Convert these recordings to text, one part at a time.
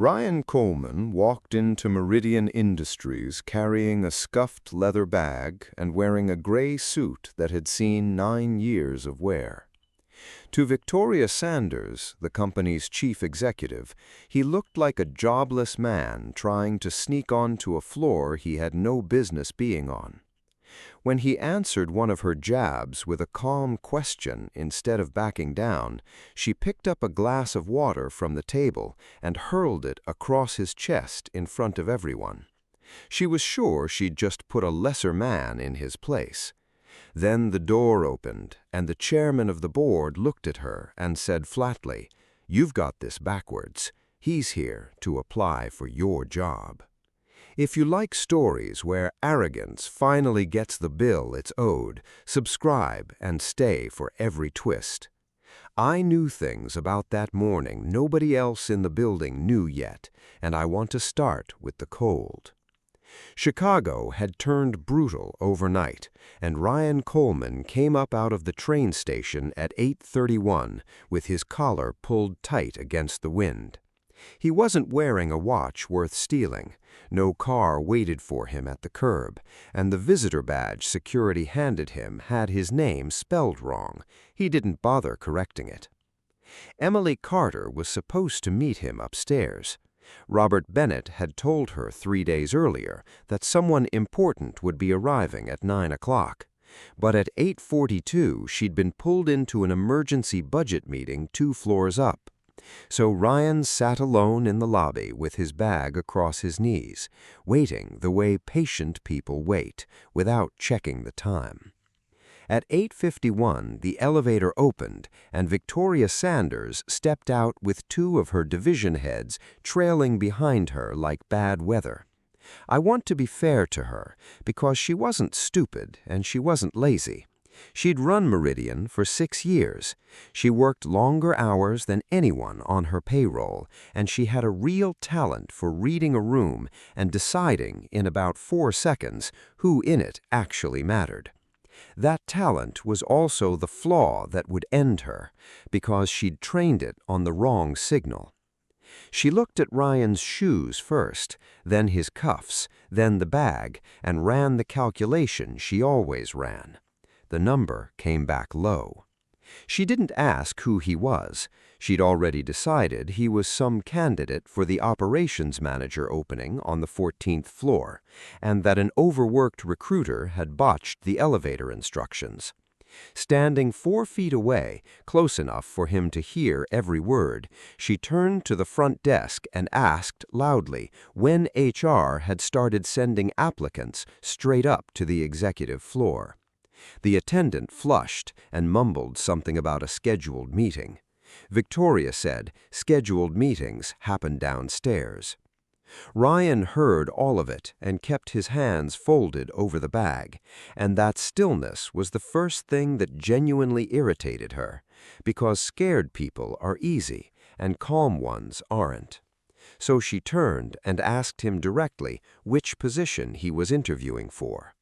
Ryan Coleman walked into Meridian Industries carrying a scuffed leather bag and wearing a gray suit that had seen 9 years of wear. To Victoria Sanders, the company's chief executive, he looked like a jobless man trying to sneak onto a floor he had no business being on. When he answered one of her jabs with a calm question instead of backing down, she picked up a glass of water from the table and hurled it across his chest in front of everyone. She was sure she'd just put a lesser man in his place. Then the door opened, and the chairman of the board looked at her and said flatly, "You've got this backwards. He's here to apply for your job." If you like stories where arrogance finally gets the bill it's owed, subscribe and stay for every twist. I knew things about that morning nobody else in the building knew yet, and I want to start with the cold. Chicago had turned brutal overnight, and Ryan Coleman came up out of the train station at 8:31 with his collar pulled tight against the wind. He wasn't wearing a watch worth stealing. No car waited for him at the curb, and the visitor badge security handed him had his name spelled wrong. He didn't bother correcting it. Emily Carter was supposed to meet him upstairs. Robert Bennett had told her 3 days earlier that someone important would be arriving at 9 o'clock. But at 8:42 she'd been pulled into an emergency budget meeting 2 floors up. So Ryan sat alone in the lobby with his bag across his knees, waiting the way patient people wait, without checking the time. At 8:51, the elevator opened, and Victoria Sanders stepped out with 2 of her division heads trailing behind her like bad weather. I want to be fair to her, because she wasn't stupid and she wasn't lazy. She'd run Meridian for 6 years. She worked longer hours than anyone on her payroll, and she had a real talent for reading a room and deciding in about 4 seconds who in it actually mattered. That talent was also the flaw that would end her, because she'd trained it on the wrong signal. She looked at Ryan's shoes first, then his cuffs, then the bag, and ran the calculation she always ran. The number came back low. She didn't ask who he was. She'd already decided he was some candidate for the operations manager opening on the 14th floor, and that an overworked recruiter had botched the elevator instructions. Standing 4 feet away, close enough for him to hear every word, she turned to the front desk and asked loudly when HR had started sending applicants straight up to the executive floor. The attendant flushed and mumbled something about a scheduled meeting. Victoria said scheduled meetings happen downstairs. Ryan heard all of it and kept his hands folded over the bag, and that stillness was the first thing that genuinely irritated her, because scared people are easy and calm ones aren't. So she turned and asked him directly which position he was interviewing for.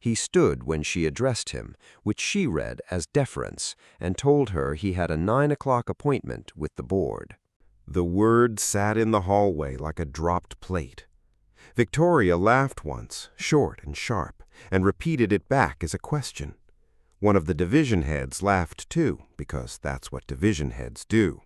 He stood when she addressed him, which she read as deference, and told her he had a 9 o'clock appointment with the board. The word sat in the hallway like a dropped plate. Victoria laughed once, short and sharp, and repeated it back as a question. One of the division heads laughed too, because that's what division heads do.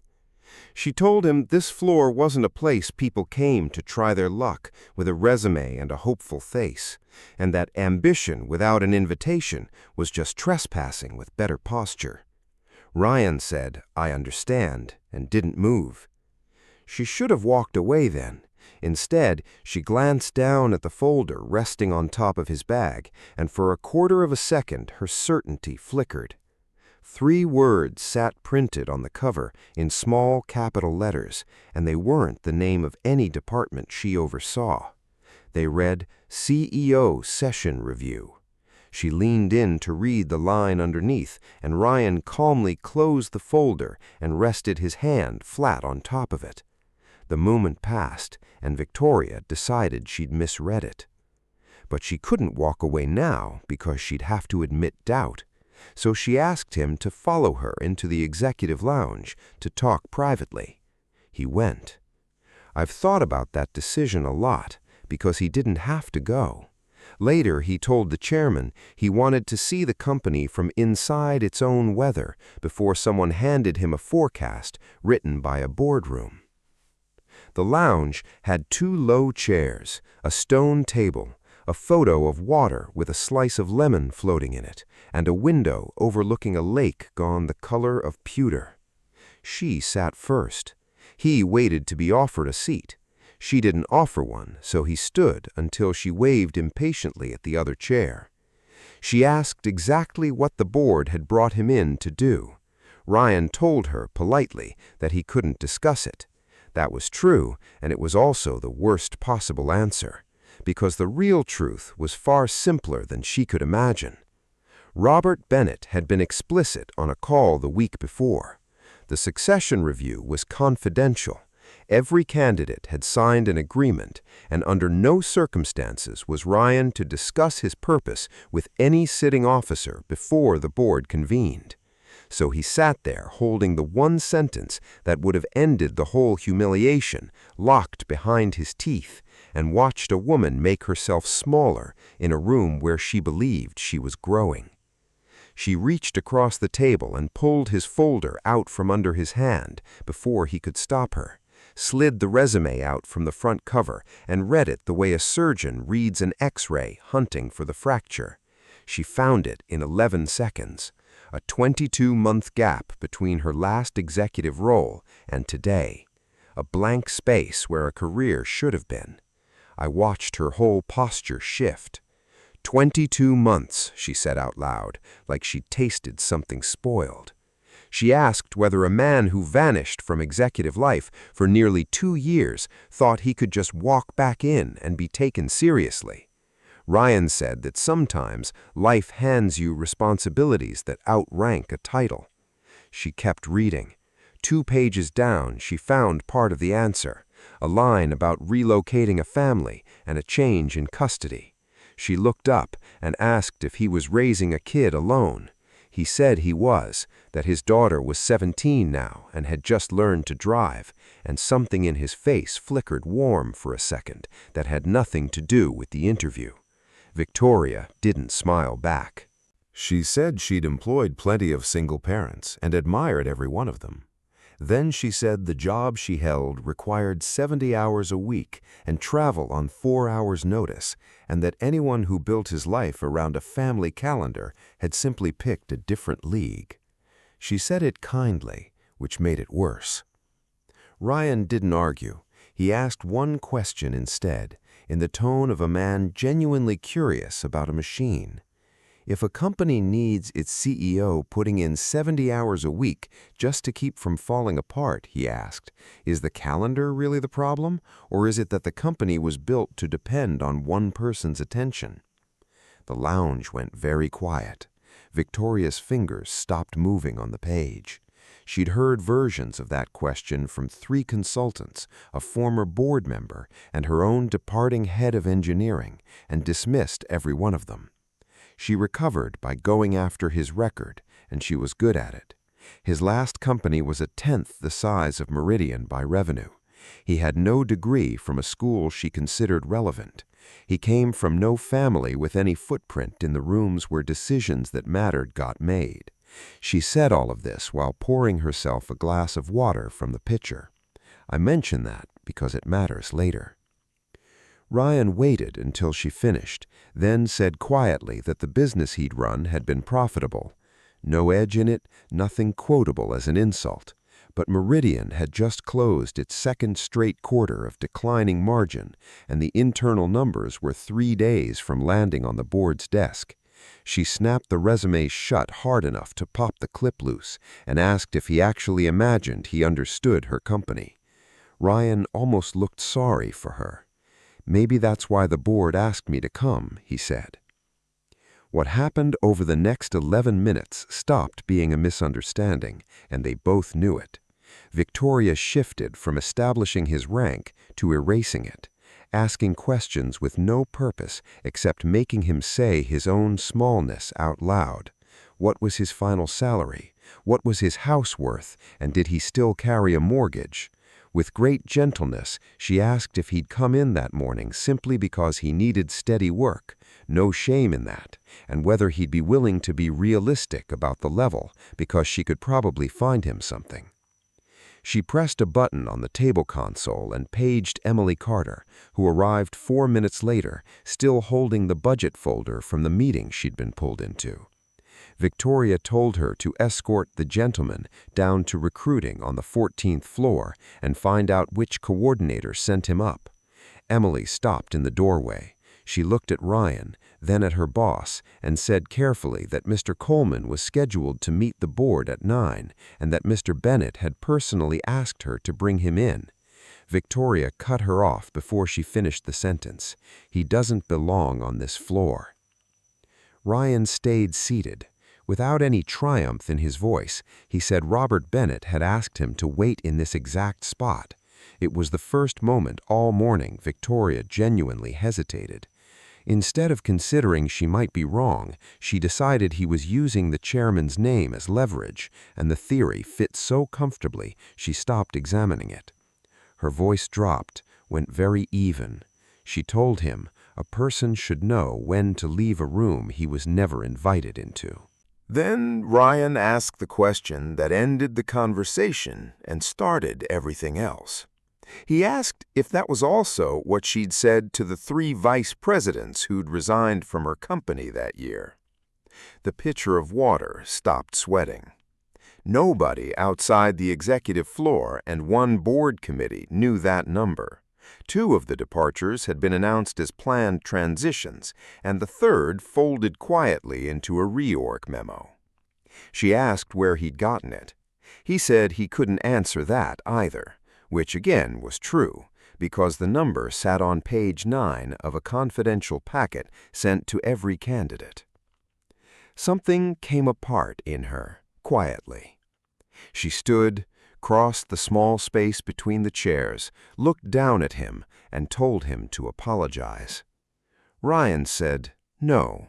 She told him this floor wasn't a place people came to try their luck with a resume and a hopeful face, and that ambition without an invitation was just trespassing with better posture. Ryan said, "I understand," and didn't move. She should have walked away then. Instead, she glanced down at the folder resting on top of his bag, and for a quarter of a second her certainty flickered. 3 words sat printed on the cover in small capital letters, and they weren't the name of any department she oversaw. They read, CEO Session Review. She leaned in to read the line underneath, and Ryan calmly closed the folder and rested his hand flat on top of it. The moment passed, and Victoria decided she'd misread it. But she couldn't walk away now because she'd have to admit doubt. So she asked him to follow her into the executive lounge to talk privately. He went. I've thought about that decision a lot, because he didn't have to go. Later, he told the chairman he wanted to see the company from inside its own weather before someone handed him a forecast written by a boardroom. The lounge had 2 low chairs, a stone table, a photo of water with a slice of lemon floating in it, and a window overlooking a lake gone the color of pewter. She sat first. He waited to be offered a seat. She didn't offer one, so he stood until she waved impatiently at the other chair. She asked exactly what the board had brought him in to do. Ryan told her politely that he couldn't discuss it. That was true, and it was also the worst possible answer, because the real truth was far simpler than she could imagine. Robert Bennett had been explicit on a call the week before. The succession review was confidential. Every candidate had signed an agreement, and under no circumstances was Ryan to discuss his purpose with any sitting officer before the board convened. So he sat there holding the one sentence that would have ended the whole humiliation, locked behind his teeth, and watched a woman make herself smaller in a room where she believed she was growing. She reached across the table and pulled his folder out from under his hand before he could stop her, slid the résumé out from the front cover, and read it the way a surgeon reads an X-ray hunting for the fracture. She found it in 11 seconds, a 22-month gap between her last executive role and today, a blank space where a career should have been. I watched her whole posture shift. 22 months, she said out loud, like she'd tasted something spoiled. She asked whether a man who vanished from executive life for nearly 2 years thought he could just walk back in and be taken seriously. Ryan said that sometimes life hands you responsibilities that outrank a title. She kept reading. 2 pages down, she found part of the answer, a line about relocating a family and a change in custody. She looked up and asked if he was raising a kid alone. He said he was, that his daughter was 17 now and had just learned to drive, and something in his face flickered warm for a second that had nothing to do with the interview. Victoria didn't smile back. She said she'd employed plenty of single parents and admired every one of them. Then she said the job she held required 70 hours a week and travel on 4 hours' notice, and that anyone who built his life around a family calendar had simply picked a different league. She said it kindly, which made it worse. Ryan didn't argue. He asked one question instead, in the tone of a man genuinely curious about a machine. If a company needs its CEO putting in 70 hours a week just to keep from falling apart, he asked, is the calendar really the problem, or is it that the company was built to depend on one person's attention? The lounge went very quiet. Victoria's fingers stopped moving on the page. She'd heard versions of that question from 3 consultants, a former board member, and her own departing head of engineering, and dismissed every one of them. She recovered by going after his record, and she was good at it. His last company was 1/10 the size of Meridian by revenue. He had no degree from a school she considered relevant. He came from no family with any footprint in the rooms where decisions that mattered got made. She said all of this while pouring herself a glass of water from the pitcher. I mention that because it matters later. Ryan waited until she finished, then said quietly that the business he'd run had been profitable. No edge in it, nothing quotable as an insult. But Meridian had just closed its 2nd straight quarter of declining margin, and the internal numbers were 3 days from landing on the board's desk. She snapped the résumé shut hard enough to pop the clip loose, and asked if he actually imagined he understood her company. Ryan almost looked sorry for her. Maybe that's why the board asked me to come, he said. What happened over the next 11 minutes stopped being a misunderstanding, and they both knew it. Victoria shifted from establishing his rank to erasing it, asking questions with no purpose except making him say his own smallness out loud. What was his final salary? What was his house worth? And did he still carry a mortgage? With great gentleness, she asked if he'd come in that morning simply because he needed steady work, no shame in that, and whether he'd be willing to be realistic about the level because she could probably find him something. She pressed a button on the table console and paged Emily Carter, who arrived 4 minutes later, still holding the budget folder from the meeting she'd been pulled into. Victoria told her to escort the gentleman down to recruiting on the 14th floor and find out which coordinator sent him up. Emily stopped in the doorway. She looked at Ryan, then at her boss, and said carefully that Mr. Coleman was scheduled to meet the board at 9 and that Mr. Bennett had personally asked her to bring him in. Victoria cut her off before she finished the sentence. "He doesn't belong on this floor." Ryan stayed seated. Without any triumph in his voice, he said Robert Bennett had asked him to wait in this exact spot. It was the first moment all morning Victoria genuinely hesitated. Instead of considering she might be wrong, she decided he was using the chairman's name as leverage, and the theory fit so comfortably she stopped examining it. Her voice dropped, went very even. She told him a person should know when to leave a room he was never invited into. Then Ryan asked the question that ended the conversation and started everything else. He asked if that was also what she'd said to the 3 vice presidents who'd resigned from her company that year. The pitcher of water stopped sweating. Nobody outside the executive floor and 1 board committee knew that number. 2 of the departures had been announced as planned transitions, and the 3rd folded quietly into a reorg memo. She asked where he'd gotten it. He said he couldn't answer that either, which again was true, because the number sat on page 9 of a confidential packet sent to every candidate. Something came apart in her, quietly. She stood, crossed the small space between the chairs, looked down at him, and told him to apologize. Ryan said, "No,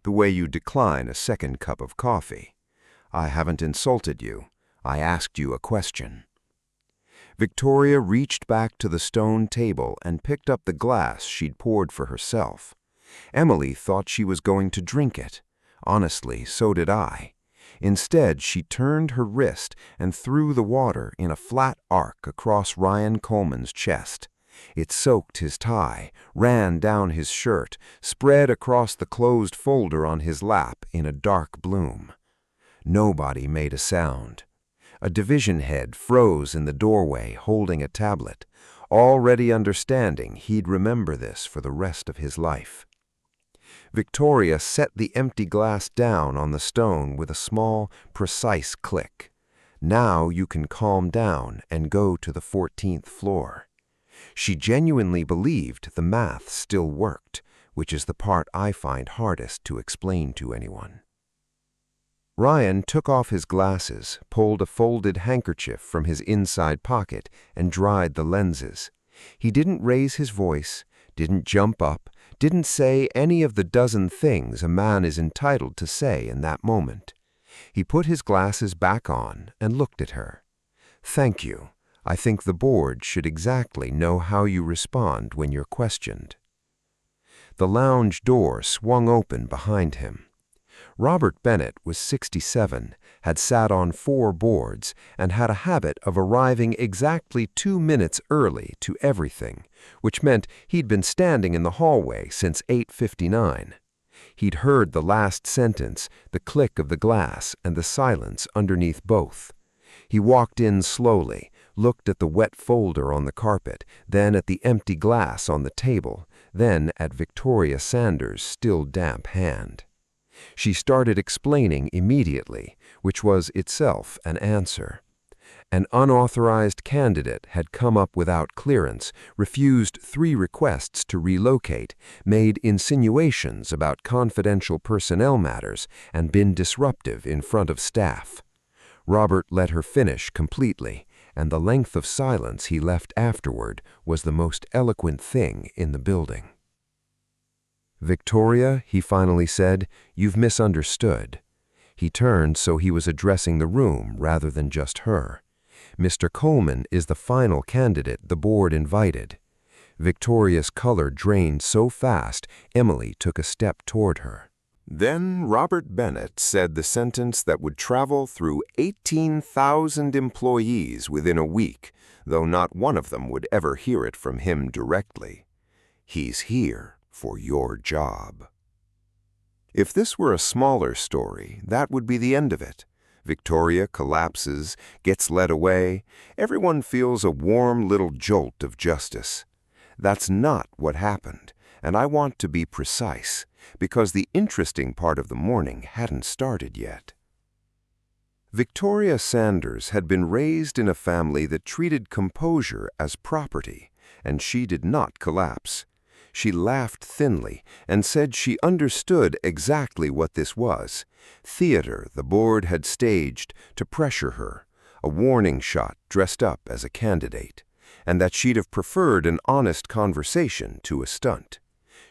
the way you decline a second cup of coffee. I haven't insulted you. I asked you a question." Victoria reached back to the stone table and picked up the glass she'd poured for herself. Emily thought she was going to drink it. Honestly, so did I. Instead, she turned her wrist and threw the water in a flat arc across Ryan Coleman's chest. It soaked his tie, ran down his shirt, spread across the closed folder on his lap in a dark bloom. Nobody made a sound. A division head froze in the doorway holding a tablet, already understanding he'd remember this for the rest of his life. Victoria set the empty glass down on the stone with a small, precise click. "Now you can calm down and go to the 14th floor." She genuinely believed the math still worked, which is the part I find hardest to explain to anyone. Ryan took off his glasses, pulled a folded handkerchief from his inside pocket, and dried the lenses. He didn't raise his voice, didn't jump up, didn't say any of the dozen things a man is entitled to say in that moment. He put his glasses back on and looked at her. "Thank you. I think the board should exactly know how you respond when you're questioned." The lounge door swung open behind him. Robert Bennett was 67, had sat on 4 boards, and had a habit of arriving exactly 2 minutes early to everything, which meant he'd been standing in the hallway since 8:59. He'd heard the last sentence, the click of the glass, and the silence underneath both. He walked in slowly, looked at the wet folder on the carpet, then at the empty glass on the table, then at Victoria Sanders' still damp hand. She started explaining immediately, which was itself an answer. An unauthorized candidate had come up without clearance, refused 3 requests to relocate, made insinuations about confidential personnel matters, and been disruptive in front of staff. Robert let her finish completely, and the length of silence he left afterward was the most eloquent thing in the building. "Victoria," he finally said, "you've misunderstood." He turned so he was addressing the room rather than just her. Mr. Coleman is the final candidate the board invited." Victoria's color drained so fast, Emily took a step toward her. Then Robert Bennett said the sentence that would travel through 18,000 employees within a week, though not one of them would ever hear it from him directly. "He's here for your job." If this were a smaller story, that would be the end of it. Victoria collapses, gets led away. Everyone feels a warm little jolt of justice. That's not what happened, and I want to be precise, because the interesting part of the morning hadn't started yet. Victoria Sanders had been raised in a family that treated composure as property, and she did not collapse. She laughed thinly and said she understood exactly what this was. Theater the board had staged to pressure her, a warning shot dressed up as a candidate, and that she'd have preferred an honest conversation to a stunt.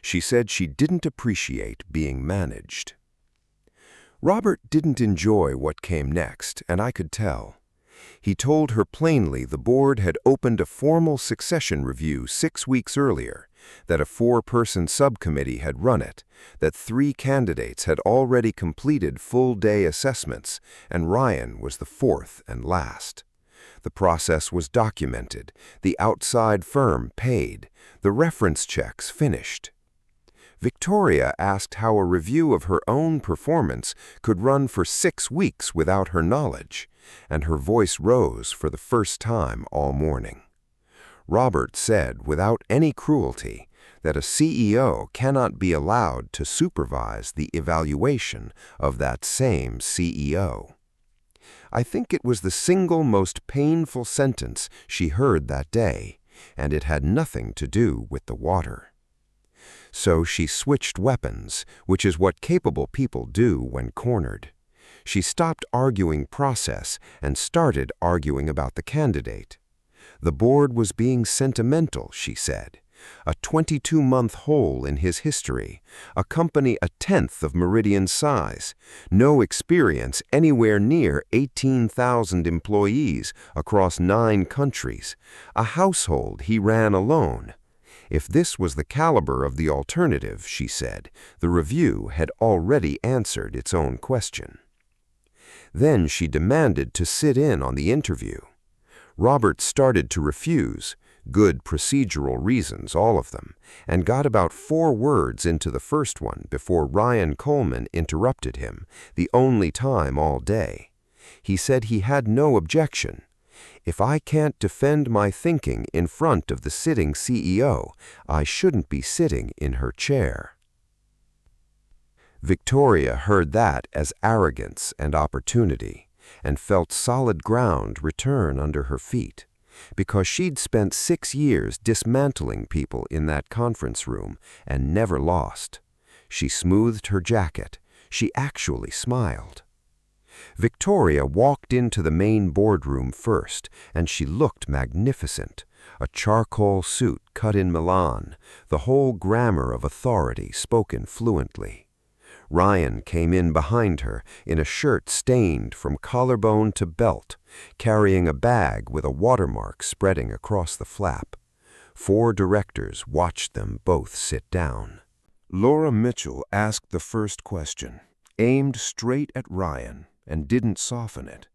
She said she didn't appreciate being managed. Robert didn't enjoy what came next, and I could tell. He told her plainly the board had opened a formal succession review 6 weeks earlier, that a 4-person subcommittee had run it, that 3 candidates had already completed full-day assessments, and Ryan was the 4th and last. The process was documented, the outside firm paid, the reference checks finished. Victoria asked how a review of her own performance could run for 6 weeks without her knowledge, and her voice rose for the first time all morning. Robert said, without any cruelty, that a CEO cannot be allowed to supervise the evaluation of that same CEO. I think it was the single most painful sentence she heard that day, and it had nothing to do with the water. So she switched weapons, which is what capable people do when cornered. She stopped arguing process and started arguing about the candidate. The board was being sentimental, she said. A 22-month hole in his history, a company 1/10 of Meridian's size, no experience anywhere near 18,000 employees across 9 countries, a household he ran alone. If this was the caliber of the alternative, she said, the review had already answered its own question. Then she demanded to sit in on the interview. Robert started to refuse, good procedural reasons, all of them, and got about 4 words into the first one before Ryan Coleman interrupted him, the only time all day. He said he had no objection. "If I can't defend my thinking in front of the sitting CEO, I shouldn't be sitting in her chair." Victoria heard that as arrogance and opportunity, and felt solid ground return under her feet, because she'd spent 6 years dismantling people in that conference room and never lost. She smoothed her jacket. She actually smiled. Victoria walked into the main boardroom first, and she looked magnificent. A charcoal suit cut in Milan, the whole grammar of authority spoken fluently. Ryan came in behind her in a shirt stained from collarbone to belt, carrying a bag with a watermark spreading across the flap. 4 directors watched them both sit down. Laura Mitchell asked the first question, aimed straight at Ryan, and didn't soften it.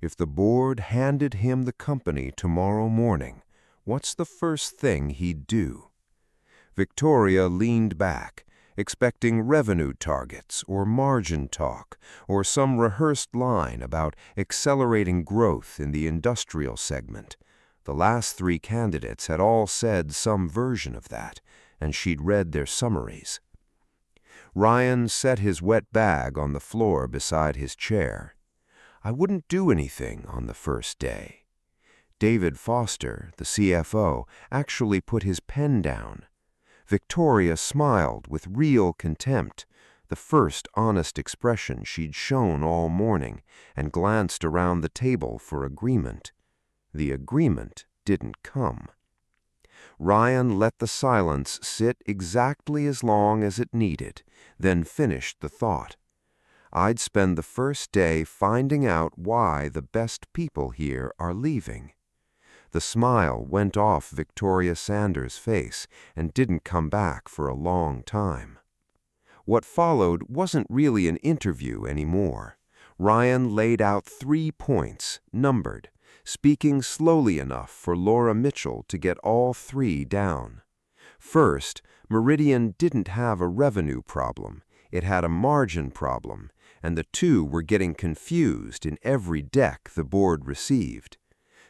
If the board handed him the company tomorrow morning, what's the first thing he'd do? Victoria leaned back, expecting revenue targets or margin talk or some rehearsed line about accelerating growth in the industrial segment. The last 3 candidates had all said some version of that, and she'd read their summaries. Ryan set his wet bag on the floor beside his chair. "I wouldn't do anything on the first day." David Foster, the CFO, actually put his pen down. Victoria smiled with real contempt, the first honest expression she'd shown all morning, and glanced around the table for agreement. The agreement didn't come. Ryan let the silence sit exactly as long as it needed, then finished the thought. I'd spend the first day finding out why the best people here are leaving." The smile went off Victoria Sanders' face and didn't come back for a long time. What followed wasn't really an interview anymore. Ryan laid out 3 points, numbered, speaking slowly enough for Laura Mitchell to get all 3 down. First, Meridian didn't have a revenue problem. It had a margin problem, and the two were getting confused in every deck the board received.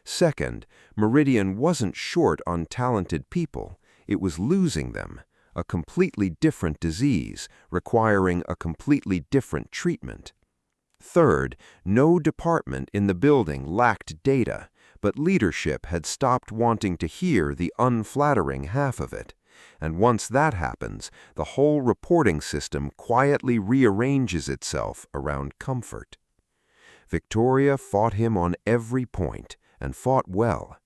Second, Meridian wasn't short on talented people. It was losing them, a completely different disease requiring a completely different treatment. Third, no department in the building lacked data, but leadership had stopped wanting to hear the unflattering half of it. And once that happens, the whole reporting system quietly rearranges itself around comfort. Victoria fought him on every point, and fought well.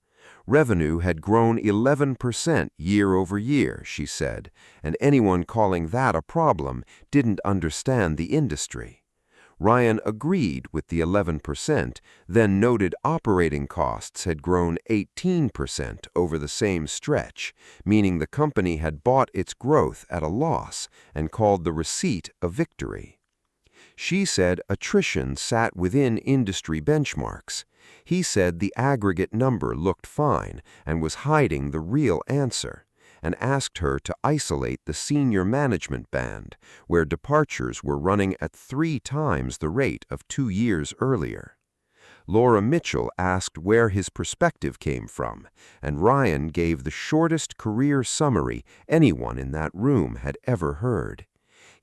Revenue had grown 11% year over year, she said, and anyone calling that a problem didn't understand the industry. Ryan agreed with the 11%, then noted operating costs had grown 18% over the same stretch, meaning the company had bought its growth at a loss and called the receipt a victory. She said attrition sat within industry benchmarks. He said the aggregate number looked fine and was hiding the real answer, and asked her to isolate the senior management band, where departures were running at 3 times the rate of 2 years earlier. Laura Mitchell asked where his perspective came from, and Ryan gave the shortest career summary anyone in that room had ever heard.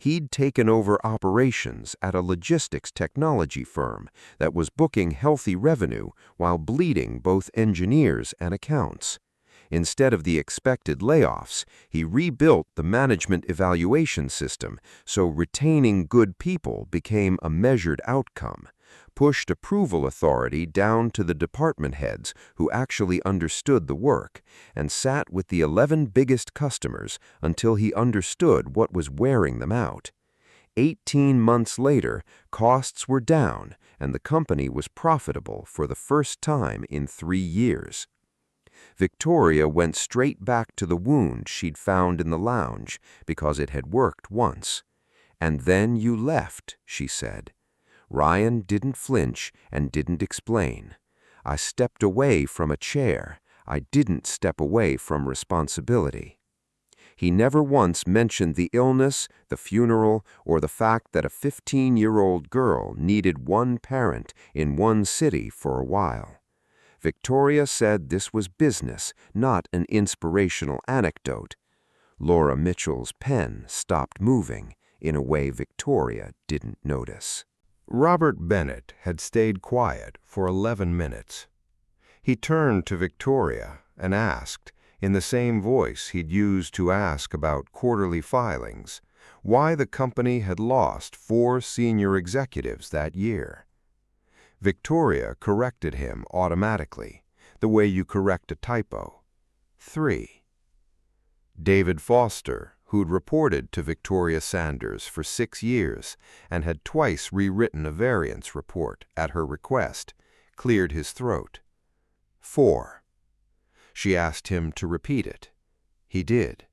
He'd taken over operations at a logistics technology firm that was booking healthy revenue while bleeding both engineers and accounts. Instead of the expected layoffs, he rebuilt the management evaluation system so retaining good people became a measured outcome, pushed approval authority down to the department heads who actually understood the work, and sat with the 11 biggest customers until he understood what was wearing them out. 18 months later, costs were down, and the company was profitable for the first time in 3 years. Victoria went straight back to the wound she'd found in the lounge because it had worked once. "And then you left," she said. Ryan didn't flinch and didn't explain. "I stepped away from a chair. I didn't step away from responsibility." He never once mentioned the illness, the funeral, or the fact that a 15-year-old girl needed one parent in one city for a while. Victoria said this was business, not an inspirational anecdote. Laura Mitchell's pen stopped moving in a way Victoria didn't notice. Robert Bennett had stayed quiet for 11 minutes. He turned to Victoria and asked, in the same voice he'd used to ask about quarterly filings, why the company had lost 4 senior executives that year. Victoria corrected him automatically, the way you correct a typo. 3. David Foster, who'd reported to Victoria Sanders for 6 years and had twice rewritten a variance report at her request, cleared his throat. 4. She asked him to repeat it. He did.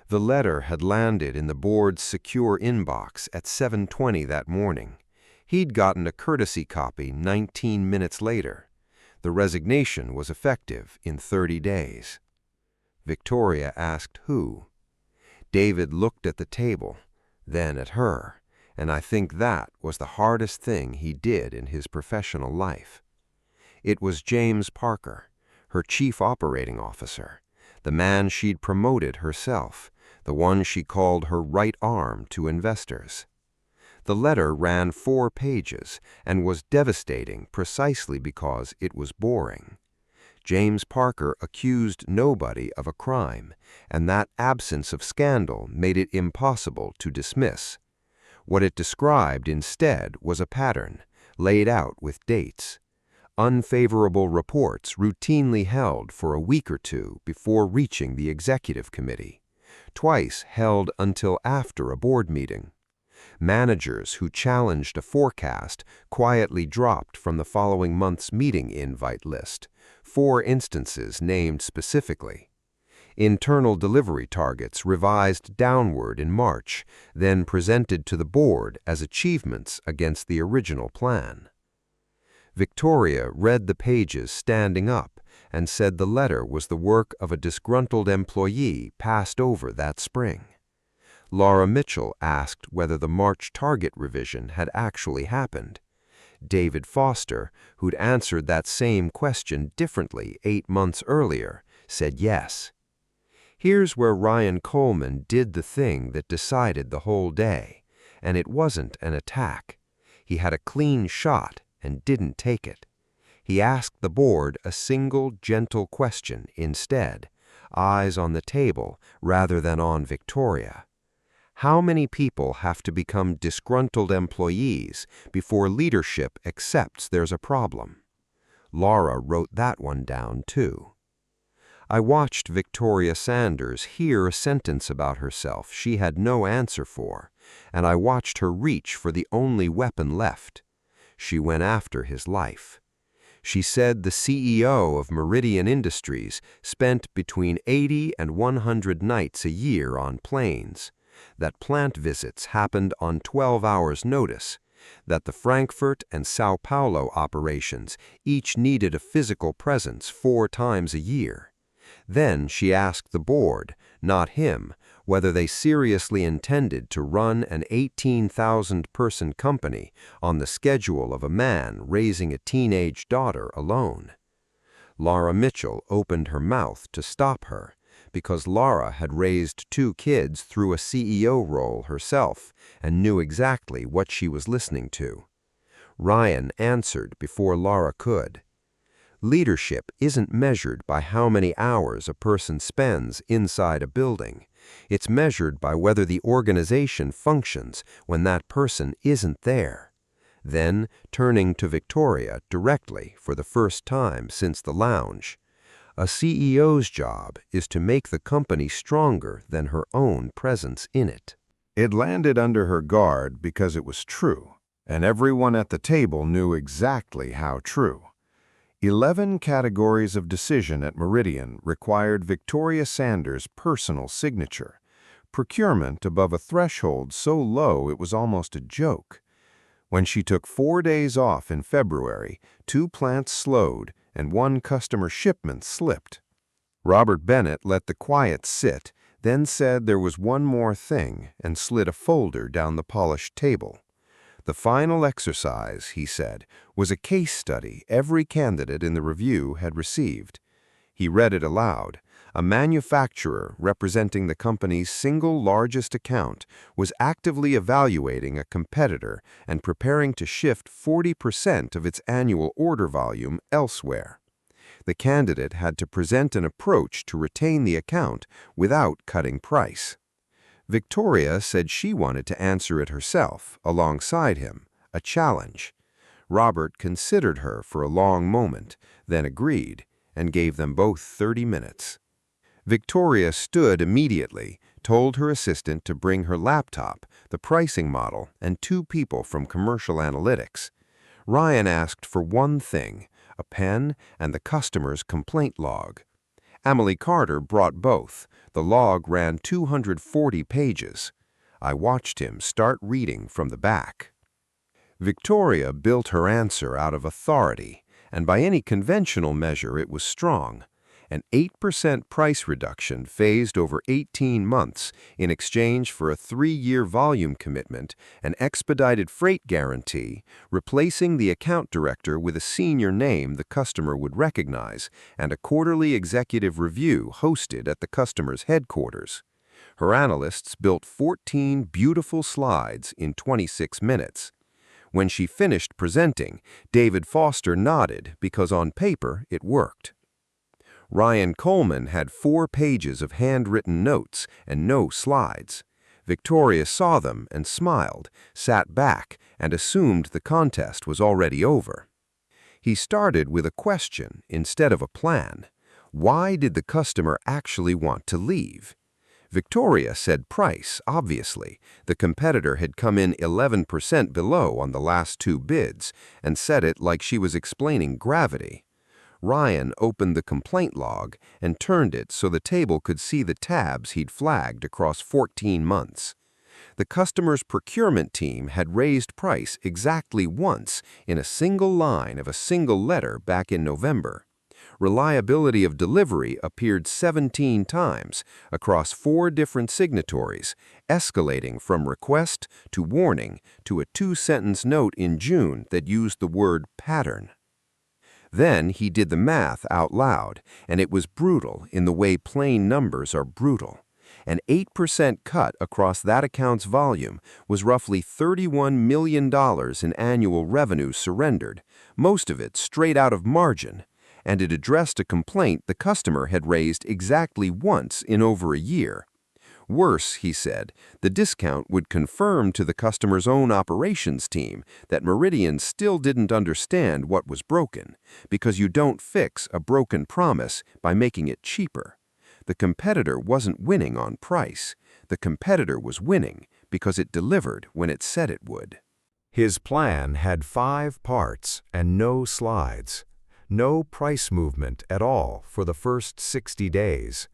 The letter had landed in the board's secure inbox at 7:20 that morning. He'd gotten a courtesy copy 19 minutes later. The resignation was effective in 30 days. Victoria asked who. David looked at the table, then at her, and I think that was the hardest thing he did in his professional life. It was James Parker, her chief operating officer, the man she'd promoted herself, the one she called her right arm to investors. The letter ran 4 pages and was devastating precisely because it was boring. James Parker accused nobody of a crime, and that absence of scandal made it impossible to dismiss. What it described instead was a pattern, laid out with dates. Unfavorable reports routinely held for a week or 2 before reaching the executive committee, twice held until after a board meeting. Managers who challenged a forecast quietly dropped from the following month's meeting invite list, 4 instances named specifically. Internal delivery targets revised downward in March, then presented to the board as achievements against the original plan. Victoria read the pages standing up and said the letter was the work of a disgruntled employee passed over that spring. Laura Mitchell asked whether the March target revision had actually happened. David Foster, who'd answered that same question differently 8 months earlier, said yes. Here's where Ryan Coleman did the thing that decided the whole day, and it wasn't an attack. He had a clean shot and didn't take it. He asked the board a single, gentle question instead, eyes on the table rather than on Victoria. How many people have to become disgruntled employees before leadership accepts there's a problem? Laura wrote that one down too. I watched Victoria Sanders hear a sentence about herself she had no answer for, and I watched her reach for the only weapon left. She went after his life. She said the CEO of Meridian Industries spent between 80 and 100 nights a year on planes, that plant visits happened on 12 hours' notice, that the Frankfurt and Sao Paulo operations each needed a physical presence 4 times a year. Then she asked the board, not him, whether they seriously intended to run an 18,000-person company on the schedule of a man raising a teenage daughter alone. Laura Mitchell opened her mouth to stop her, because Laura had raised 2 kids through a CEO role herself and knew exactly what she was listening to. Ryan answered before Laura could. Leadership isn't measured by how many hours a person spends inside a building. It's measured by whether the organization functions when that person isn't there. Then, turning to Victoria directly for the first time since the lounge, a CEO's job is to make the company stronger than her own presence in it. It landed under her guard because it was true, and everyone at the table knew exactly how true. 11 categories of decision at Meridian required Victoria Sanders' personal signature. Procurement above a threshold so low it was almost a joke. When she took 4 days off in February, 2 plants slowed and 1 customer shipment slipped. Robert Bennett let the quiet sit, then said there was one more thing and slid a folder down the polished table. The final exercise, he said, was a case study every candidate in the review had received. He read it aloud. A manufacturer representing the company's single largest account was actively evaluating a competitor and preparing to shift 40% of its annual order volume elsewhere. The candidate had to present an approach to retain the account without cutting price. Victoria said she wanted to answer it herself, alongside him, a challenge. Robert considered her for a long moment, then agreed, and gave them both 30 minutes. Victoria stood immediately, told her assistant to bring her laptop, the pricing model, and 2 people from commercial analytics. Ryan asked for one thing, a pen and the customer's complaint log. Emily Carter brought both. The log ran 240 pages. I watched him start reading from the back. Victoria built her answer out of authority, and by any conventional measure it was strong. An 8% price reduction phased over 18 months in exchange for a 3-year volume commitment, an expedited freight guarantee, replacing the account director with a senior name the customer would recognize, and a quarterly executive review hosted at the customer's headquarters. Her analysts built 14 beautiful slides in 26 minutes. When she finished presenting, David Foster nodded because on paper it worked. Ryan Coleman had 4 pages of handwritten notes and no slides. Victoria saw them and smiled, sat back, and assumed the contest was already over. He started with a question instead of a plan. Why did the customer actually want to leave? Victoria said price, obviously. The competitor had come in 11% below on the last two bids and said it like she was explaining gravity. Ryan opened the complaint log and turned it so the table could see the tabs he'd flagged across 14 months. The customer's procurement team had raised price exactly once in a single line of a single letter back in November. Reliability of delivery appeared 17 times across 4 different signatories, escalating from request to warning to a 2-sentence note in June that used the word pattern. Then he did the math out loud, and it was brutal in the way plain numbers are brutal. An 8% cut across that account's volume was roughly $31 million in annual revenue surrendered, most of it straight out of margin, and it addressed a complaint the customer had raised exactly once in over a year. Worse, he said, the discount would confirm to the customer's own operations team that Meridian still didn't understand what was broken, because you don't fix a broken promise by making it cheaper. The competitor wasn't winning on price. The competitor was winning because it delivered when it said it would. His plan had 5 parts and no slides. No price movement at all for the first 60 days.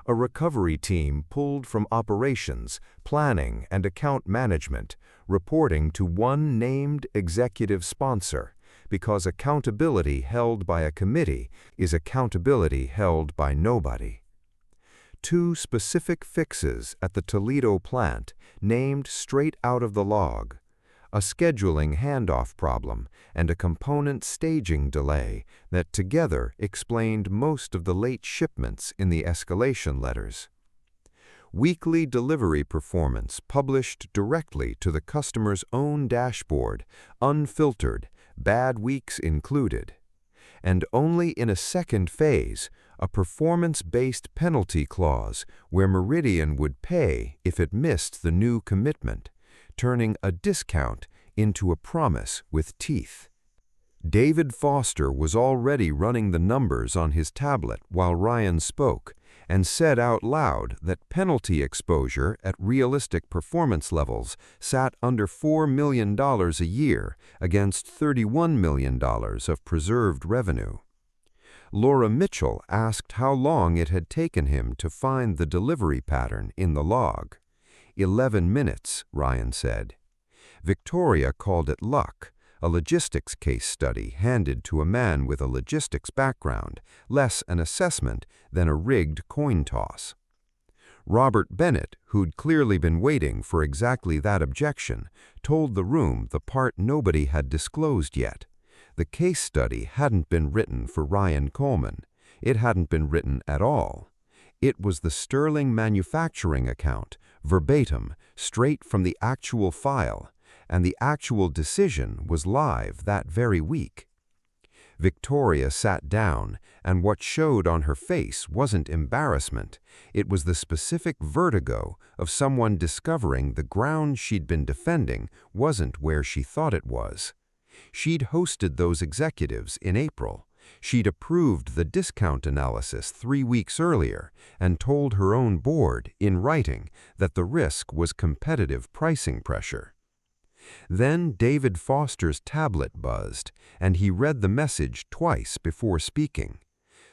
A recovery team pulled from operations, planning, and account management, reporting to one named executive sponsor, because accountability held by a committee is accountability held by nobody. 2 specific fixes at the Toledo plant, named straight out of the log. A scheduling handoff problem and a component staging delay that together explained most of the late shipments in the escalation letters. Weekly delivery performance published directly to the customer's own dashboard, unfiltered, bad weeks included. And only in a second phase, a performance-based penalty clause where Meridian would pay if it missed the new commitment, turning a discount into a promise with teeth. David Foster was already running the numbers on his tablet while Ryan spoke, and said out loud that penalty exposure at realistic performance levels sat under $4 million a year against $31 million of preserved revenue. Laura Mitchell asked how long it had taken him to find the delivery pattern in the log. 11 minutes, Ryan said. Victoria called it luck, a logistics case study handed to a man with a logistics background, less an assessment than a rigged coin toss. Robert Bennett, who'd clearly been waiting for exactly that objection, told the room the part nobody had disclosed yet. The case study hadn't been written for Ryan Coleman. It hadn't been written at all. It was the Sterling manufacturing account, verbatim, straight from the actual file, and the actual decision was live that very week. Victoria sat down, and what showed on her face wasn't embarrassment. It was the specific vertigo of someone discovering the ground she'd been defending wasn't where she thought it was. She'd hosted those executives in April. She'd approved the discount analysis 3 weeks earlier and told her own board, in writing, that the risk was competitive pricing pressure. Then David Foster's tablet buzzed, and he read the message twice before speaking.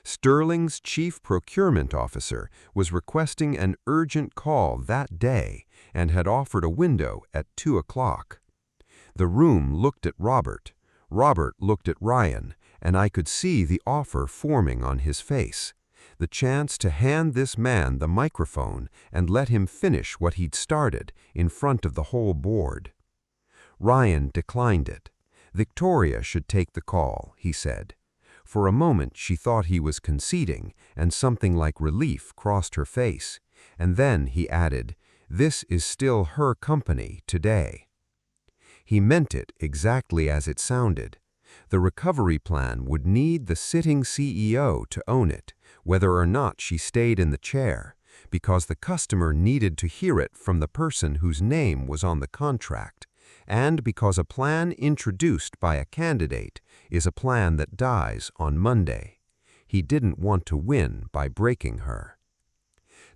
Sterling's chief procurement officer was requesting an urgent call that day and had offered a window at 2 o'clock. The room looked at Robert. Robert looked at Ryan, and I could see the offer forming on his face. The chance to hand this man the microphone and let him finish what he'd started in front of the whole board. Ryan declined it. Victoria should take the call, he said. For a moment she thought he was conceding, and something like relief crossed her face. And then he added, "This is still her company today." He meant it exactly as it sounded. The recovery plan would need the sitting CEO to own it, whether or not she stayed in the chair, because the customer needed to hear it from the person whose name was on the contract, and because a plan introduced by a candidate is a plan that dies on Monday. He didn't want to win by breaking her.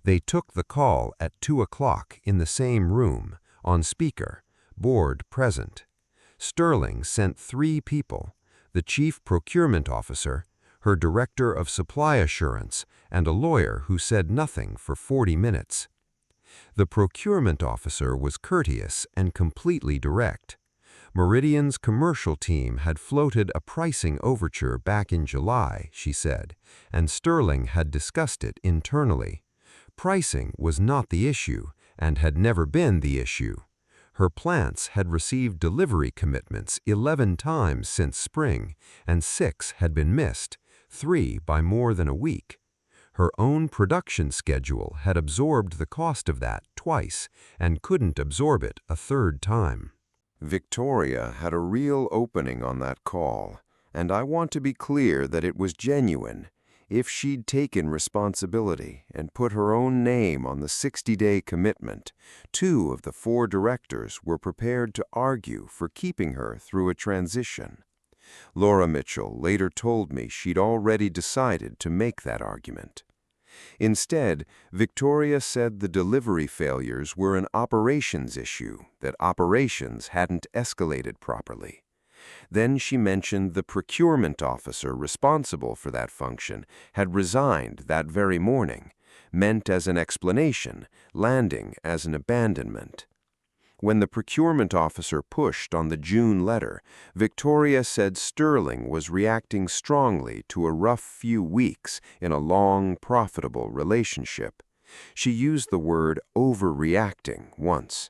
They took the call at 2 o'clock in the same room, on speaker, board present. Sterling sent 3 people, the chief procurement officer, her director of supply assurance, and a lawyer who said nothing for 40 minutes. The procurement officer was courteous and completely direct. Meridian's commercial team had floated a pricing overture back in July, she said, and Sterling had discussed it internally. Pricing was not the issue and had never been the issue. Her plants had received delivery commitments 11 times since spring, and 6 had been missed, 3 by more than a week. Her own production schedule had absorbed the cost of that twice and couldn't absorb it a third time. Victoria had a real opening on that call, and I want to be clear that it was genuine. If she'd taken responsibility and put her own name on the 60-day commitment, 2 of the 4 directors were prepared to argue for keeping her through a transition. Laura Mitchell later told me she'd already decided to make that argument. Instead, Victoria said the delivery failures were an operations issue, that operations hadn't escalated properly. Then she mentioned the procurement officer responsible for that function had resigned that very morning, meant as an explanation, landing as an abandonment. When the procurement officer pushed on the June letter, Victoria said Sterling was reacting strongly to a rough few weeks in a long, profitable relationship. She used the word overreacting once.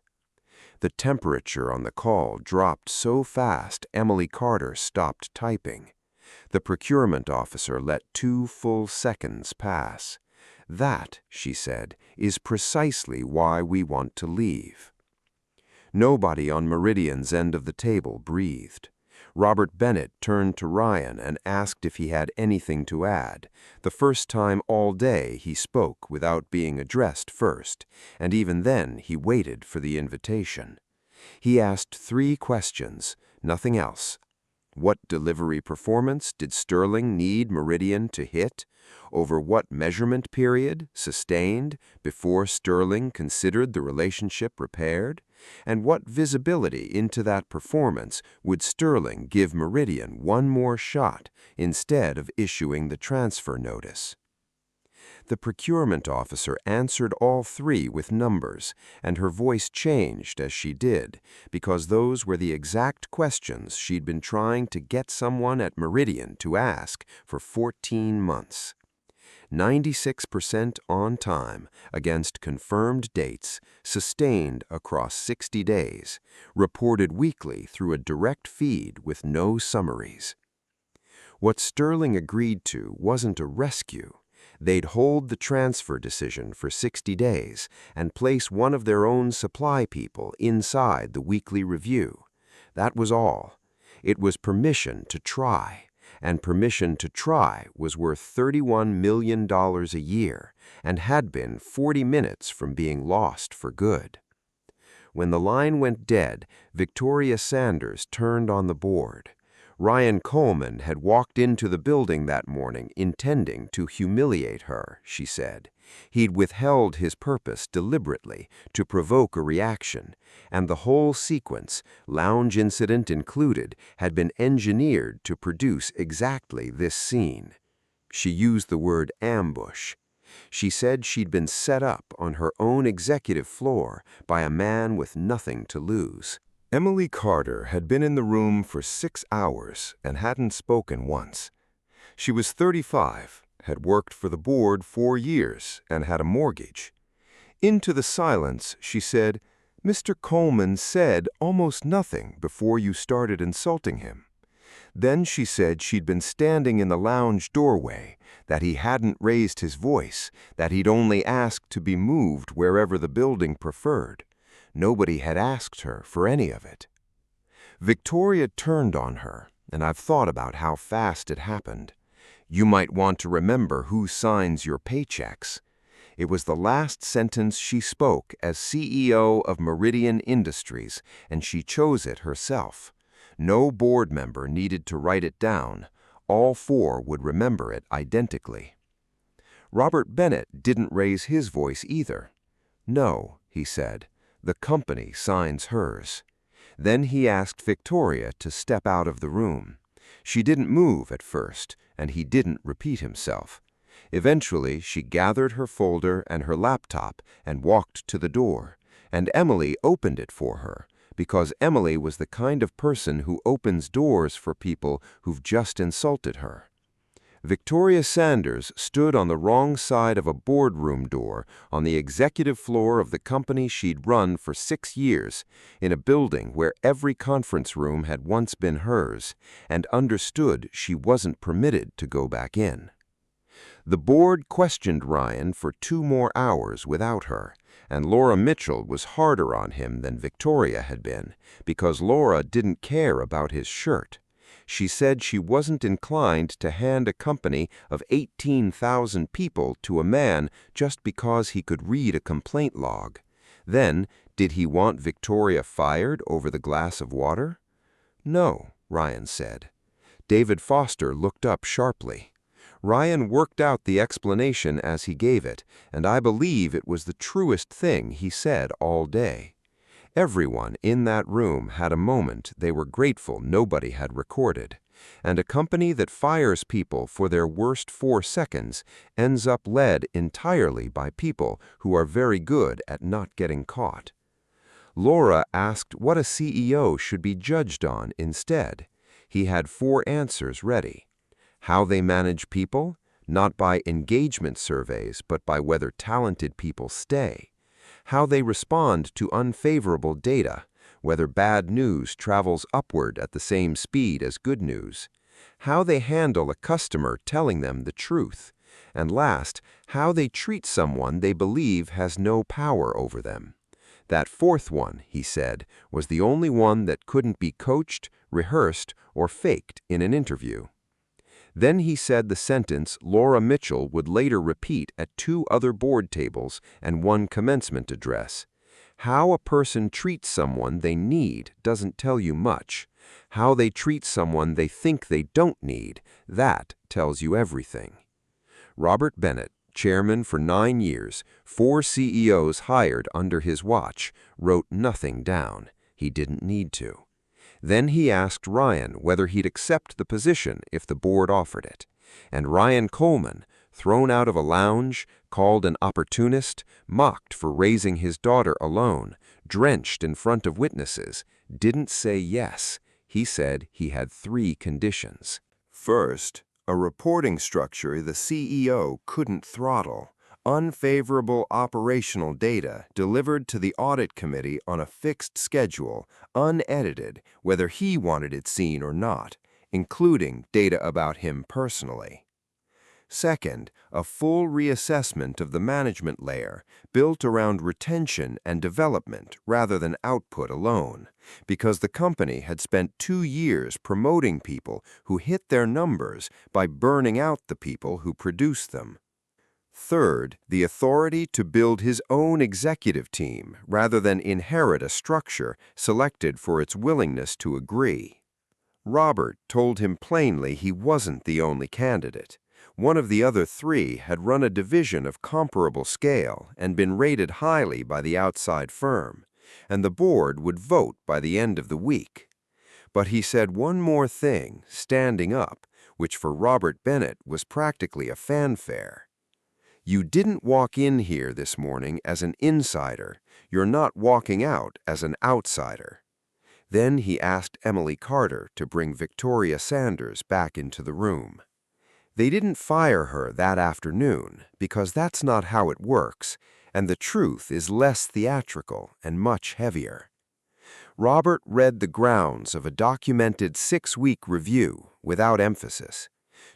The temperature on the call dropped so fast Emily Carter stopped typing. The procurement officer let 2 full seconds pass. That, she said, is precisely why we want to leave. Nobody on Meridian's end of the table breathed. Robert Bennett turned to Ryan and asked if he had anything to add. The first time all day he spoke without being addressed first, and even then he waited for the invitation. He asked 3 questions, nothing else. What delivery performance did Sterling need Meridian to hit? Over what measurement period, sustained, before Sterling considered the relationship repaired? And what visibility into that performance would Sterling give Meridian one more shot instead of issuing the transfer notice? The procurement officer answered all 3 with numbers, and her voice changed as she did, because those were the exact questions she'd been trying to get someone at Meridian to ask for 14 months. 96% on time against confirmed dates, sustained across 60 days, reported weekly through a direct feed with no summaries. What Sterling agreed to wasn't a rescue. They'd hold the transfer decision for 60 days and place one of their own supply people inside the weekly review. That was all. It was permission to try, and permission to try was worth $31 million a year and had been 40 minutes from being lost for good. When the line went dead, Victoria Sanders turned on the board. Ryan Coleman had walked into the building that morning intending to humiliate her, she said. He'd withheld his purpose deliberately to provoke a reaction, and the whole sequence, lounge incident included, had been engineered to produce exactly this scene. She used the word ambush. She said she'd been set up on her own executive floor by a man with nothing to lose. Emily Carter had been in the room for 6 hours and hadn't spoken once. She was 35, had worked for the board 4 years, and had a mortgage. Into the silence, she said, "Mr. Coleman said almost nothing before you started insulting him." Then she said she'd been standing in the lounge doorway, that he hadn't raised his voice, that he'd only asked to be moved wherever the building preferred. Nobody had asked her for any of it. Victoria turned on her, and I've thought about how fast it happened. You might want to remember who signs your paychecks. It was the last sentence she spoke as CEO of Meridian Industries, and she chose it herself. No board member needed to write it down. All 4 would remember it identically. Robert Bennett didn't raise his voice either. "No," he said, "the company signs hers." Then he asked Victoria to step out of the room. She didn't move at first, and he didn't repeat himself. Eventually, she gathered her folder and her laptop and walked to the door, and Emily opened it for her, because Emily was the kind of person who opens doors for people who've just insulted her. Victoria Sanders stood on the wrong side of a boardroom door on the executive floor of the company she'd run for 6 years, in a building where every conference room had once been hers, and understood she wasn't permitted to go back in. The board questioned Ryan for 2 more hours without her, and Laura Mitchell was harder on him than Victoria had been, because Laura didn't care about his shirt. She said she wasn't inclined to hand a company of 18,000 people to a man just because he could read a complaint log. Then, did he want Victoria fired over the glass of water? No, Ryan said. David Foster looked up sharply. Ryan worked out the explanation as he gave it, and I believe it was the truest thing he said all day. Everyone in that room had a moment they were grateful nobody had recorded, and a company that fires people for their worst 4 seconds ends up led entirely by people who are very good at not getting caught. Laura asked what a CEO should be judged on instead. He had 4 answers ready. How they manage people, not by engagement surveys, but by whether talented people stay. How they respond to unfavorable data, whether bad news travels upward at the same speed as good news. How they handle a customer telling them the truth. And last, how they treat someone they believe has no power over them. That 4th one, he said, was the only one that couldn't be coached, rehearsed, or faked in an interview. Then he said the sentence Laura Mitchell would later repeat at 2 other board tables and 1 commencement address. How a person treats someone they need doesn't tell you much. How they treat someone they think they don't need, that tells you everything. Robert Bennett, chairman for 9 years, 4 CEOs hired under his watch, wrote nothing down. He didn't need to. Then he asked Ryan whether he'd accept the position if the board offered it. And Ryan Coleman, thrown out of a lounge, called an opportunist, mocked for raising his daughter alone, drenched in front of witnesses, didn't say yes. He said he had 3 conditions. First, a reporting structure the CEO couldn't throttle. Unfavorable operational data delivered to the audit committee on a fixed schedule, unedited, whether he wanted it seen or not, including data about him personally. Second, a full reassessment of the management layer, built around retention and development rather than output alone, because the company had spent 2 years promoting people who hit their numbers by burning out the people who produced them. Third, the authority to build his own executive team rather than inherit a structure selected for its willingness to agree. Robert told him plainly he wasn't the only candidate. One of the other 3 had run a division of comparable scale and been rated highly by the outside firm, and the board would vote by the end of the week. But he said one more thing, standing up, which for Robert Bennett was practically a fanfare. You didn't walk in here this morning as an insider. You're not walking out as an outsider. Then he asked Emily Carter to bring Victoria Sanders back into the room. They didn't fire her that afternoon, because that's not how it works, and the truth is less theatrical and much heavier. Robert read the grounds of a documented 6-week review without emphasis.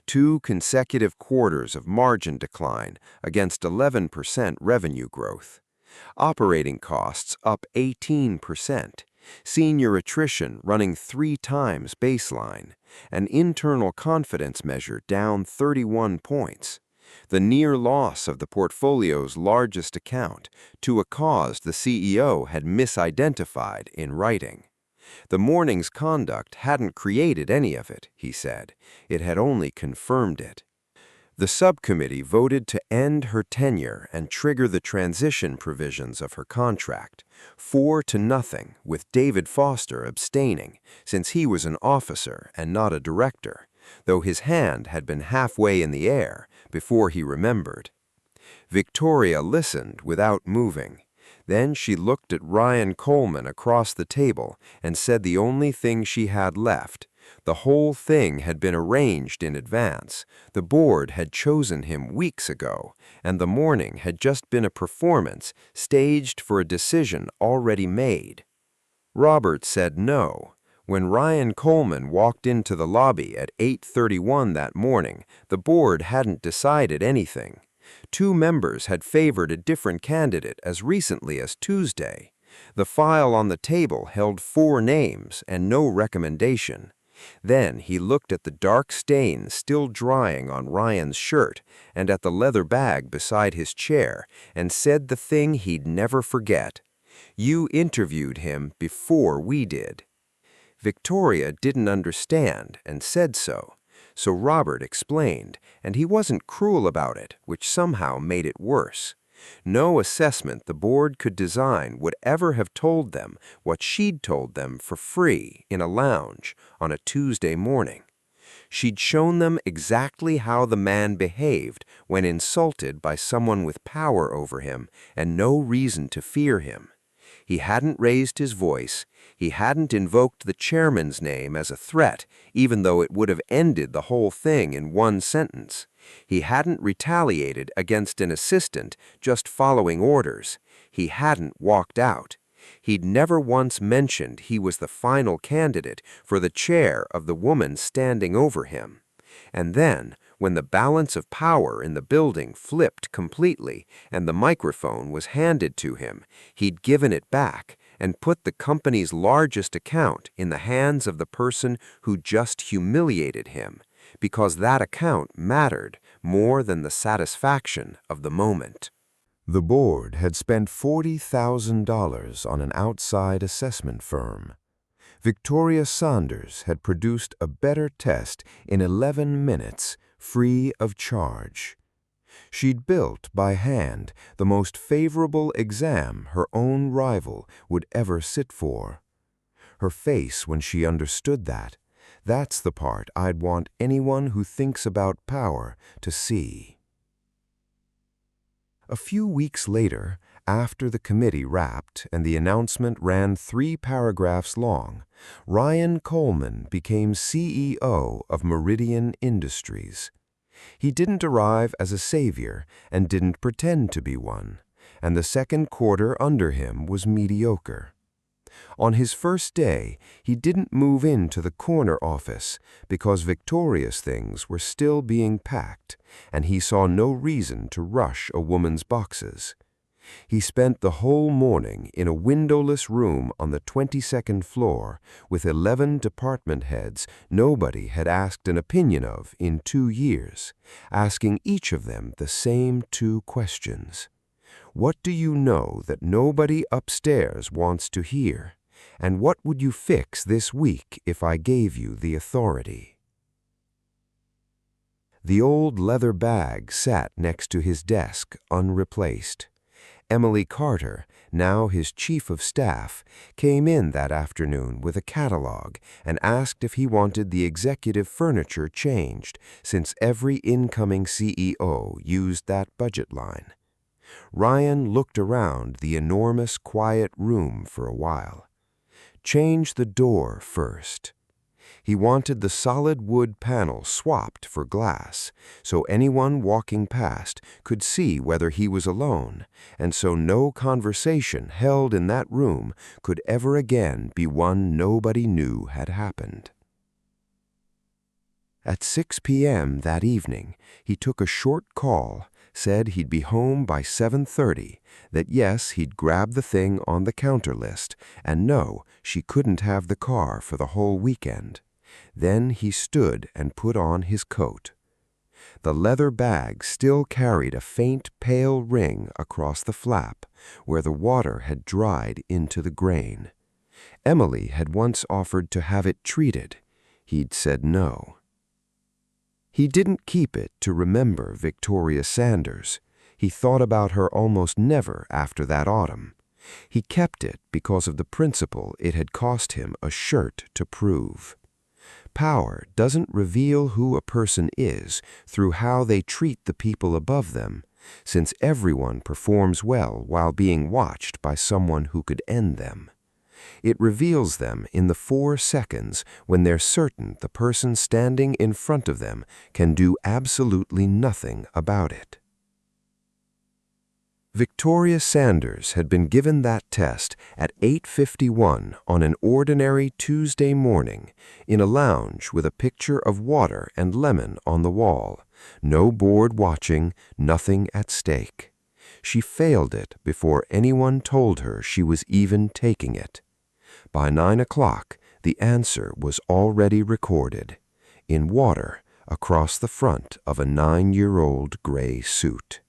2 consecutive quarters of margin decline against 11% revenue growth. Operating costs up 18%. Senior attrition running 3 times baseline. An internal confidence measure down 31 points. The near loss of the portfolio's largest account to a cause the CEO had misidentified in writing. The morning's conduct hadn't created any of it, he said. It had only confirmed it. The subcommittee voted to end her tenure and trigger the transition provisions of her contract, 4-0, with David Foster abstaining, since he was an officer and not a director, though his hand had been halfway in the air before he remembered. Victoria listened without moving. Then she looked at Ryan Coleman across the table and said the only thing she had left. The whole thing had been arranged in advance. The board had chosen him weeks ago, and the morning had just been a performance staged for a decision already made. Robert said no. When Ryan Coleman walked into the lobby at 8:31 that morning, the board hadn't decided anything. 2 members had favored a different candidate as recently as Tuesday. The file on the table held 4 names and no recommendation. Then he looked at the dark stains still drying on Ryan's shirt and at the leather bag beside his chair and said the thing he'd never forget. "You interviewed him before we did." Victoria didn't understand and said so. So Robert explained, and he wasn't cruel about it, which somehow made it worse. No assessment the board could design would ever have told them what she'd told them for free in a lounge on a Tuesday morning. She'd shown them exactly how the man behaved when insulted by someone with power over him and no reason to fear him. He hadn't raised his voice. He hadn't invoked the chairman's name as a threat, even though it would have ended the whole thing in one sentence. He hadn't retaliated against an assistant just following orders. He hadn't walked out. He'd never once mentioned he was the final candidate for the chair of the woman standing over him. And then, when the balance of power in the building flipped completely and the microphone was handed to him, he'd given it back and put the company's largest account in the hands of the person who just humiliated him, because that account mattered more than the satisfaction of the moment. The board had spent $40,000 on an outside assessment firm. Victoria Saunders had produced a better test in 11 minutes, free of charge. She'd built by hand the most favorable exam her own rival would ever sit for. Her face when she understood that, that's the part I'd want anyone who thinks about power to see. A few weeks later, after the committee wrapped and the announcement ran 3 paragraphs long, Ryan Coleman became CEO of Meridian Industries. He didn't arrive as a savior and didn't pretend to be one, and the second quarter under him was mediocre. On his first day, he didn't move into the corner office because Victoria's things were still being packed, and he saw no reason to rush a woman's boxes. He spent the whole morning in a windowless room on the 22nd floor with 11 department heads nobody had asked an opinion of in 2 years, asking each of them the same 2 questions. What do you know that nobody upstairs wants to hear? And what would you fix this week if I gave you the authority? The old leather bag sat next to his desk, unreplaced. Emily Carter, now his chief of staff, came in that afternoon with a catalog and asked if he wanted the executive furniture changed, since every incoming CEO used that budget line. Ryan looked around the enormous, quiet room for a while. Change the door first. He wanted the solid wood panel swapped for glass, so anyone walking past could see whether he was alone, and so no conversation held in that room could ever again be one nobody knew had happened. At 6 p.m. that evening, he took a short call, said he'd be home by 7:30, that yes, he'd grab the thing on the counter list, and no, she couldn't have the car for the whole weekend. Then he stood and put on his coat. The leather bag still carried a faint pale ring across the flap, where the water had dried into the grain. Emily had once offered to have it treated. He'd said no. He didn't keep it to remember Victoria Sanders. He thought about her almost never after that autumn. He kept it because of the principle it had cost him a shirt to prove. Power doesn't reveal who a person is through how they treat the people above them, since everyone performs well while being watched by someone who could end them. It reveals them in the 4 seconds when they're certain the person standing in front of them can do absolutely nothing about it. Victoria Sanders had been given that test at 8:51 on an ordinary Tuesday morning in a lounge with a picture of water and lemon on the wall, no board watching, nothing at stake. She failed it before anyone told her she was even taking it. By 9 o'clock, the answer was already recorded, in water across the front of a 9-year-old gray suit.